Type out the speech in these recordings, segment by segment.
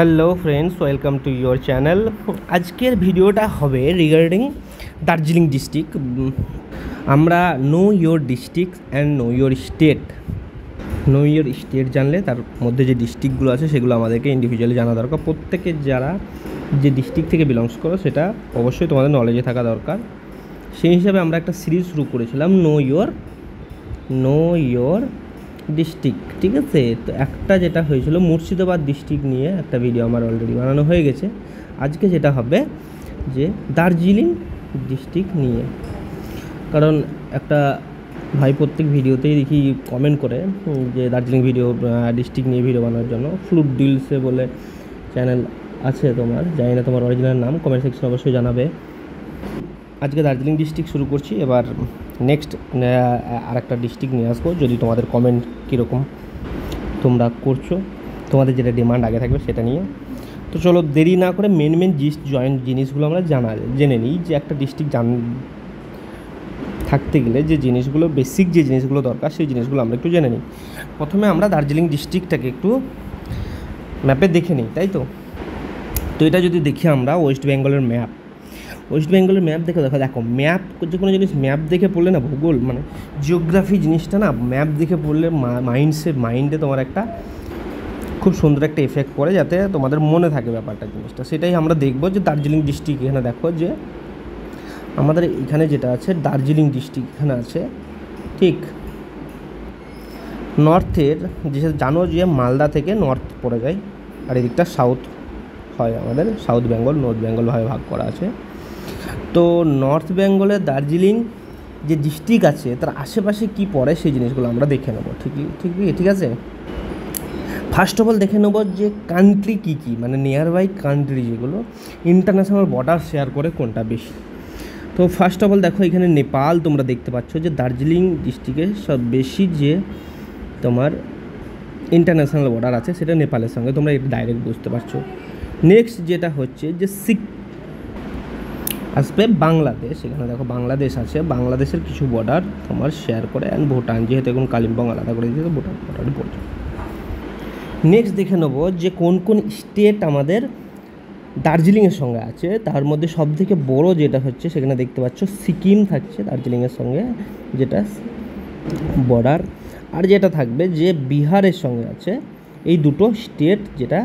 Hello friends, welcome to your channel. আজকের ভিডিওটা হবে রিগার্ডিং দার্জিলিং ডিস্ট্রিক্ট। আমরা know your district and know your state. Know your state জানলে তার মধ্যে যে ডিস্ট্রিক্টগুলো আছে সেগুলো আমাদেরকে ইন্ডিভিজুয়ালি জানা দরকার। প্রত্যেকের যারা যে ডিস্ট্রিক্ট থেকে বিলংস করো সেটা অবশ্যই তোমাদের নলেজে থাকা দরকার। সেই হিসাবে আমরা একটা সিরিজ শুরু করেছিলাম নো ইয়োর ডিস্ট্রিক্ট, ঠিক আছে। তো একটা যেটা হয়েছিল মুর্শিদাবাদ ডিস্ট্রিক্ট নিয়ে একটা ভিডিও আমার অলরেডি বানানো হয়ে গেছে। আজকে যেটা হবে যে দার্জিলিং ডিস্ট্রিক্ট নিয়ে, কারণ একটা ভাই প্রত্যেক ভিডিওতেই দেখি কমেন্ট করে যে দার্জিলিং ডিস্ট্রিক্ট নিয়ে ভিডিও বানানোর জন্য। ফ্লুট ডিলসে বলে চ্যানেল আছে তোমার, জানি না তোমার অরিজিনাল নাম, কমেন্ট সেকশন অবশ্যই জানাবে। আজকে দার্জিলিং ডিস্ট্রিক্ট শুরু করছি, এবার নেক্সট আরেকটা ডিস্ট্রিক্ট নিয়ে আসবো যদি তোমাদের কমেন্ট কীরকম তোমরা করছো, তোমাদের যেটা ডিমান্ড আগে থাকবে সেটা নিয়ে। তো চলো দেরি না করে মেন জিনিসগুলো আমরা জেনে নিই। যে একটা ডিস্ট্রিক্ট থাকতে গেলে যে জিনিসগুলো বেসিক যে জিনিসগুলো দরকার সেই জিনিসগুলো আমরা একটু জেনে নিই। প্রথমে আমরা দার্জিলিং ডিস্ট্রিক্টটাকে একটু ম্যাপে দেখে নিই, তাই তো। এটা যদি দেখি আমরা ওয়েস্ট বেঙ্গলের ম্যাপ দেখো ম্যাপ, যে কোনো জিনিস ম্যাপ দেখে পড়লে না, ভূগোল মানে জিওগ্রাফি জিনিসটা না ম্যাপ দেখে পড়লে মাইন্ডে তোমার একটা খুব সুন্দর একটা এফেক্ট পড়ে, যাতে তোমাদের মনে থাকে ব্যাপারটা জিনিসটা। সেটাই আমরা দেখব যে দার্জিলিং ডিস্ট্রিক্ট এখানে দেখো যে আমাদের এখানে যেটা আছে দার্জিলিং ডিস্ট্রিক্ট এখানে আছে, ঠিক নর্থের যে জানো যে মালদা থেকে নর্থ পড়ে যায়, আর এদিকটা সাউথ হয়, আমাদের সাউথ বেঙ্গল নর্থ বেঙ্গলভাবে ভাগ করা আছে। তো নর্থ বেঙ্গলের দার্জিলিং যে ডিস্ট্রিক্ট আছে তার আশেপাশে কি পড়ে সেই জিনিসগুলো আমরা দেখে নেবো, ঠিক আছে। ফার্স্ট অফ অল দেখে নেবো যে কান্ট্রি কী মানে নিয়ার বাই কান্ট্রি যেগুলো ইন্টারন্যাশনাল বর্ডার শেয়ার করে কোনটা বেশি। তো ফার্স্ট অফ অল দেখো এখানে নেপাল তোমরা দেখতে পাচ্ছ যে দার্জিলিং ডিস্ট্রিক্টে সব বেশি যে তোমার ইন্টারন্যাশনাল বর্ডার আছে সেটা নেপালের সঙ্গে, তোমরা এটা ডাইরেক্ট বুঝতে পারছো। নেক্সট যেটা হচ্ছে যে আসবে বাংলাদেশ। এখানে দেখো বাংলাদেশ আছে, বাংলাদেশের কিছু বর্ডার তোমার শেয়ার করে, অ্যান্ড ভুটান, যেহেতু এখন কালিম্পং আলাদা করে দিয়েছে ভুটান বর্ডারে পড়ছে। নেক্সট দেখে নেবো যে কোন কোন স্টেট আমাদের দার্জিলিংয়ের সঙ্গে আছে। তার মধ্যে সবথেকে বড় যেটা হচ্ছে সেখানে দেখতে পাচ্ছ সিকিম থাকছে দার্জিলিংয়ের সঙ্গে, যেটা বর্ডার। আর যেটা থাকবে যে বিহারের সঙ্গে আছে, এই দুটো স্টেট যেটা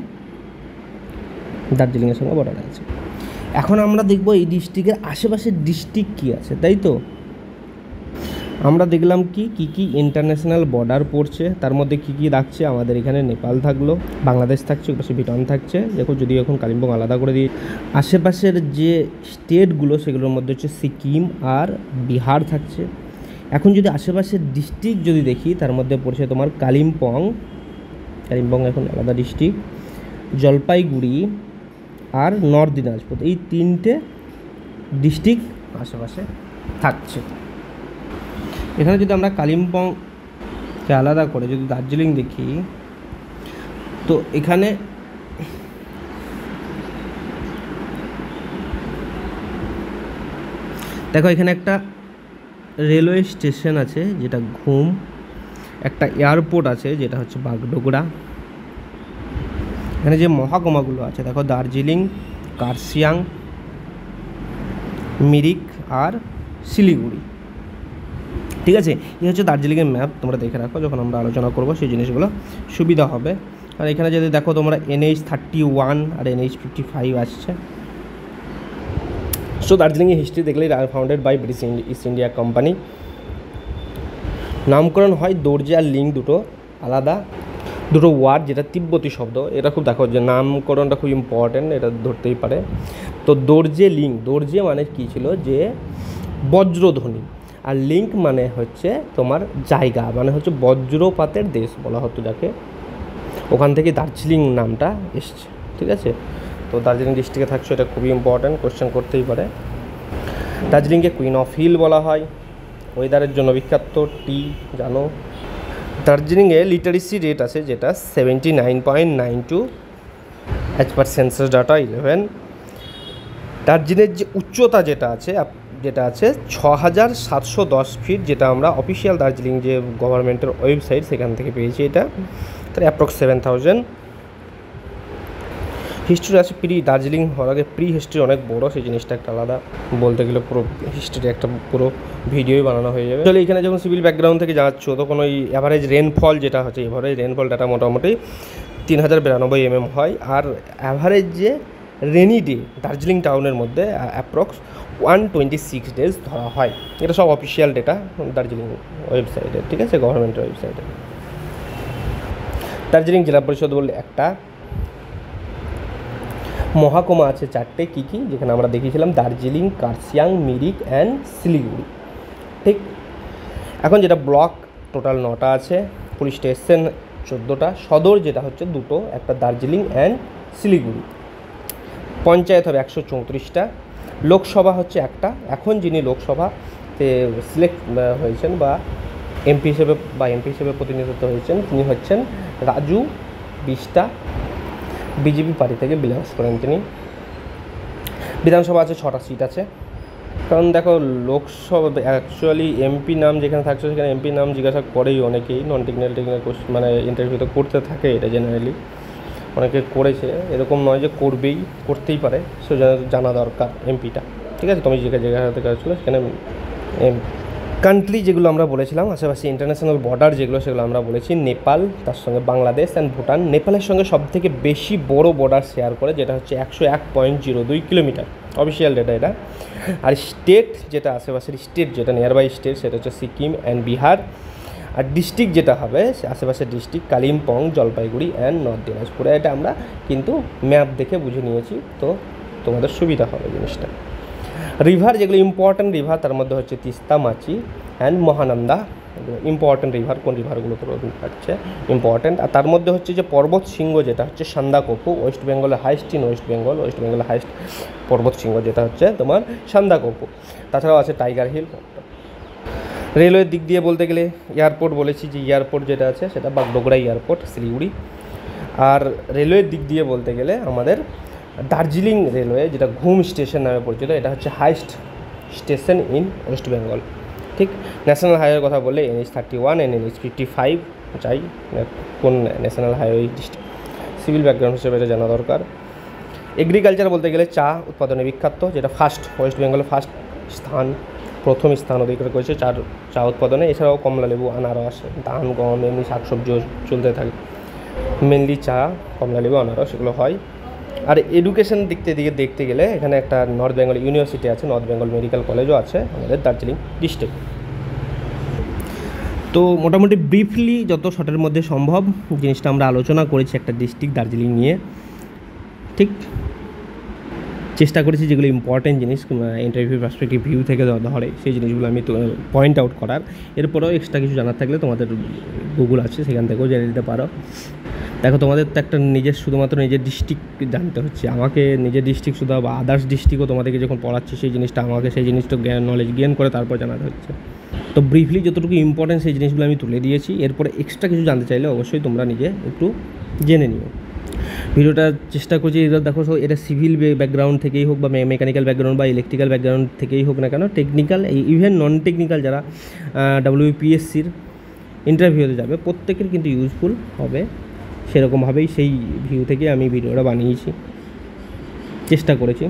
দার্জিলিংয়ের সঙ্গে বর্ডার আছে। এখন আমরা দেখব এই ডিস্ট্রিক্টের আশেপাশের ডিস্ট্রিক্ট কী আছে, তাই তো। আমরা দেখলাম কি ইন্টারন্যাশনাল বর্ডার পড়ছে, তার মধ্যে কী রাখছে আমাদের এখানে নেপাল থাকলো, বাংলাদেশ থাকছে, ওপাশে ভুটান থাকছে, দেখো যদিও এখন কালিম্পং আলাদা করে দিয়ে। আশেপাশের যে স্টেটগুলো সেগুলোর মধ্যে হচ্ছে সিকিম আর বিহার থাকছে। এখন যদি আশেপাশের ডিস্ট্রিক্ট যদি দেখি তার মধ্যে পড়ছে তোমার কালিম্পং এখন আলাদা ডিস্ট্রিক্ট, জলপাইগুড়ি আর নর্থ দিনাজপুর, এই তিনটে ডিস্ট্রিক্ট আশেপাশে থাকছে। এখানে যদি আমরা কালিম্পংকে আলাদা করে যদি দার্জিলিং দেখি, তো এখানে দেখো এখানে একটা রেলওয়ে স্টেশন আছে যেটা ঘুম, একটা এয়ারপোর্ট আছে যেটা হচ্ছে বাগডোগরা। এখানে যে মহাকুমাগুলো আছে দেখো দার্জিলিং, কার্শিয়াং, মিরিক আর শিলিগুড়ি, ঠিক আছে। এই হচ্ছে দার্জিলিংয়ের ম্যাপ, তোমরা দেখে রাখো, যখন আমরা আলোচনা করবো সেই জিনিসগুলো সুবিধা হবে। আর এখানে যদি দেখো তোমরা NH31 আর NH55 আসছে। সো দার্জিলিংয়ের হিস্ট্রি দেখলেই founded by British East India company. নামকরণ হয় দর্জে আর লিঙ্ক, দুটো আলাদা দুটো ওয়ার্ড, যেটা তিব্বতী শব্দ। এটা খুব দেখো যে নামকরণটা খুব ইম্পর্টেন্ট, এটা ধরতেই পারে। তো দর্জে মানে কী ছিল যে বজ্রধ্বনি, আর লিঙ্ক মানে হচ্ছে তোমার জায়গা, মানে হচ্ছে বজ্রপাতের দেশ বলা হতো যাকে, ওখান থেকে দার্জিলিং নামটা এসছে, ঠিক আছে। তো দার্জিলিং ডিস্ট্রিক্টে থাকছে, এটা খুবই ইম্পর্ট্যান্ট, কোশ্চেন করতেই পারে। দার্জিলিংকে কুইন অফ হিল বলা হয়, ওয়েদারের জন্য বিখ্যাত, টি জানো। দার্জিলিংয়ে লিটারেসি রেট আছে যেটা 79.92 অ্যাজ পার সেন্সাস ডাটা 11। দার্জিলিংয়ের যে উচ্চতা যেটা আছে 6710 ফিট, যেটা আমরা অফিসিয়াল দার্জিলিং যে গভর্নমেন্টের ওয়েবসাইট সেখান থেকে পেয়েছি। এটা তার অ্যাপ্রক্স 7000। হিস্ট্রি আছে দার্জিলিং হওয়ার আগে হিস্ট্রি অনেক বড়, সেই জিনিসটা একটা আলাদা, বলতে গেলে পুরো হিস্ট্রি একটা পুরো ভিডিওই বানানো হয়ে যাবে। আসলে এখানে যখন সিভিল ব্যাকগ্রাউন্ড থেকে যাচ্ছ তখন ওই অ্যাভারেজ রেনফল যেটা হচ্ছে, এভারেজ রেনফল ডাটা মোটামুটি 3092 mm হয়। আর অ্যাভারেজ যে রেনি ডে দার্জিলিং টাউনের মধ্যে অ্যাপ্রক্স 126 days ধরা হয়। এটা সব অফিসিয়াল ডেটা দার্জিলিং ওয়েবসাইটে, ঠিক আছে, গভর্নমেন্টের ওয়েবসাইটে। দার্জিলিং জেলা পরিষদ বললে একটা, মহাকুমা আছে 4টে, কী কী, যেখানে আমরা দেখিয়েছিলাম দার্জিলিং, কার্শিয়াং, মিরিক অ্যান্ড শিলিগুড়ি, ঠিক। এখন যেটা ব্লক টোটাল 9টা আছে, পুলিশ স্টেশন 14টা, সদর যেটা হচ্ছে 2টো, একটা দার্জিলিং অ্যান্ড শিলিগুড়ি। পঞ্চায়েত হবে 134টা, লোকসভা হচ্ছে একটা। এখন যিনি লোকসভাতে সিলেক্ট হয়েছেন বা এমপি হিসেবে প্রতিনিধিত্ব হয়েছেন তিনি হচ্ছেন রাজু বিষ্টা, বিজেপি পার্টি থেকে বিলংস করেন তিনি। বিধানসভা আছে 6টা সিট আছে। কারণ দেখো লোকসভা অ্যাকচুয়ালি এমপি নাম যেখানে থাকছে সেখানে এমপি নাম জিজ্ঞাসা করেই অনেকেই, নন টেকনিক্যাল কোশ্চেন মানে ইন্টারভিউতে করতে থাকে, এটা জেনারেলি অনেকে করেছে, এরকম নয় যে করতেই পারে, সে জানা দরকার এমপিটা, ঠিক আছে। তুমি যে জায়গাতে কাজছিল সেখানে কান্ট্রি যেগুলো আমরা বলেছিলাম আশেপাশে ইন্টারন্যাশনাল বর্ডার যেগুলো, সেগুলো আমরা বলেছি নেপাল, তার সঙ্গে বাংলাদেশ অ্যান্ড ভুটান। নেপালের সঙ্গে সবথেকে বেশি বড় বর্ডার শেয়ার করে, যেটা হচ্ছে 101.02 কিলোমিটার, অফিসিয়াল ডেটা এটা। আর স্টেট যেটা আশেপাশের স্টেট যেটা নিয়ারবাই স্টেট সেটা হচ্ছে সিকিম অ্যান্ড বিহার। আর ডিস্ট্রিক্ট যেটা হবে আশেপাশের district Kalimpong, Jalpaiguri and north দিনাজপুরে। এটা আমরা কিন্তু ম্যাপ দেখে বুঝে নিয়েছি, তো তোমাদের সুবিধা হবে জিনিসটা। রিভার যেগুলো ইম্পর্ট্যান্ট রিভার তার মধ্যে হচ্ছে Teesta, Mechi and Mahananda, important river. কোন রিভারগুলো তো থাকছে ইম্পর্ট্যান্ট। আর তার মধ্যে হচ্ছে যে পর্বত শৃঙ্গ যেটা হচ্ছে সান্দাকফু, ওয়েস্ট বেঙ্গলের হাইস্ট ইন ওয়েস্ট বেঙ্গলের হাইস্ট পর্বত শৃঙ্গ যেটা হচ্ছে তোমার সান্দাকফু। তাছাড়াও আছে টাইগার হিল। রেলওয়ের দিক দিয়ে বলতে গেলে এয়ারপোর্ট বলেছি, যে এয়ারপোর্ট যেটা আছে সেটা বাগডোগরা এয়ারপোর্ট, শিলিগুড়ি। আর রেলওয়ের দিক দিয়ে বলতে গেলে আমাদের দার্জিলিং রেলওয়ে যেটা ঘুম স্টেশন নামে পরিচিত, এটা হচ্ছে highest station in West Bengal, ঠিক। ন্যাশনাল হাইওয়ের কথা বললে NH31 and NH55 চাই, কোন national highway district, civil background হিসেবে এটা জানা দরকার। এগ্রিকালচার বলতে গেলে চা উৎপাদনে বিখ্যাত, যেটা ওয়েস্ট বেঙ্গলের প্রথম স্থান অধিকার করেছে চা উৎপাদনে। এছাড়াও কমলা লেবু, আনারস, ধান, গম, এমনি শাকসবজিও চলতে থাকে। মেনলি চা, কমলা লেবু, আনারস এগুলো হয়। আর এডুকেশন দিক থেকে দেখতে গেলে এখানে একটা নর্থ বেঙ্গল ইউনিভার্সিটি আছে, নর্থ বেঙ্গল মেডিকেল কলেজও আছে আমাদের দার্জিলিং ডিস্ট্রিক্ট। তো মোটামুটি ব্রিফলি যত শর্টের মধ্যে সম্ভব জিনিসটা আমরা আলোচনা করেছি একটা ডিস্ট্রিক্ট দার্জিলিং নিয়ে, ঠিক। চেষ্টা করেছি যেগুলো ইম্পর্টেন্ট জিনিস ইন্টারভিউ পার্সপেক্টিভ ভিউ থেকে ধরে সেই জিনিসগুলো আমি পয়েন্ট আউট করার। এরপরেও এক্সট্রা কিছু জানার থাকলে তোমাদের গুগল আছে, সেখান থেকেও জেনে নিতে পারো। দেখো তোমাদের তো একটা শুধুমাত্র নিজের ডিস্ট্রিক্ট জানতে হচ্ছে, আমাকে নিজের ডিস্ট্রিক্ট শুধু বা আদার্স ডিস্ট্রিক্টও তোমাদেরকে যখন পড়াচ্ছি সেই জিনিসটা আমাকে সেই জিনিসটা নলেজ গেইন করে তারপর জানাতে হচ্ছে। তো ব্রিফলি যতটুকু ইম্পর্টেন্ট সেই জিনিসগুলো আমি তুলে দিয়েছি। এরপরে এক্সট্রা কিছু জানতে চাইলে অবশ্যই তোমরা নিজে একটু জেনে নিও। ভিডিওটা চেষ্টা করছি, এটা দেখো এটা সিভিল ব্যাকগ্রাউন্ড থেকেই হোক বা মেকানিক্যাল ব্যাকগ্রাউন্ড বা ইলেকট্রিক্যাল ব্যাকগ্রাউন্ড থেকেই হোক না কেন, টেকনিক্যাল ইভেন নন টেকনিক্যাল যারা WPSCর ইন্টারভিউতে যাবে প্রত্যেকের কিন্তু ইউজফুল হবে। সেরকমভাবেই সেই ভিউ থেকে আমি ভিডিওটা বানিয়েছি, চেষ্টা করেছি।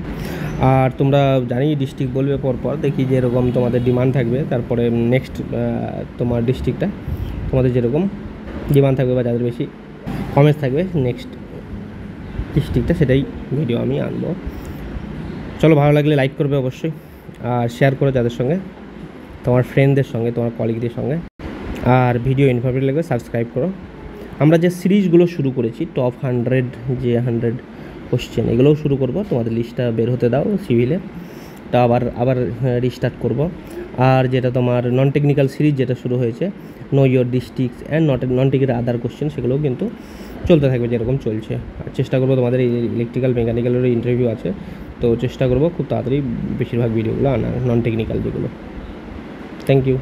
আর তোমরা জানি ডিস্ট্রিক্ট বলবে পরপর, দেখি যেরকম তোমাদের ডিমান্ড থাকবে তারপরে নেক্সট তোমার ডিস্ট্রিক্টটা তোমাদের যেরকম ডিমান্ড থাকবে বা যাদের বেশি কমেন্টস থাকবে নেক্সট ডিস্ট্রিক্টটা সেটাই ভিডিও আমি আনবো। চলো, ভালো লাগলে লাইক করবে অবশ্যই, আর শেয়ার করো যাদের সঙ্গে, তোমার ফ্রেন্ডদের সঙ্গে, তোমার কলিগদের সঙ্গে। আর ভিডিও ইনফরমেটিভ লাগবে সাবস্ক্রাইব করো। আমরা যে সিরিজগুলো শুরু করেছি টপ 100 যে 100 কোশ্চেন এগুলোও শুরু করব, তোমাদের লিস্টটা বের হতে দাও সিভিলে, তা আবার রিস্টার্ট করব। আর যেটা তোমার নন টেকনিক্যাল সিরিজ যেটা শুরু হয়েছে know your districts and non technical other question, সেগুলোও কিন্তু চলতে থাকবে যেরকম চলছে। আর চেষ্টা করবো তোমাদের এই ইলেকট্রিক্যাল মেকানিক্যালেরও ইন্টারভিউ আছে, তো চেষ্টা করবো খুব তাড়াতাড়ি বেশিরভাগ ভিডিওগুলো আনার নন টেকনিক্যাল যেগুলো। Thank you.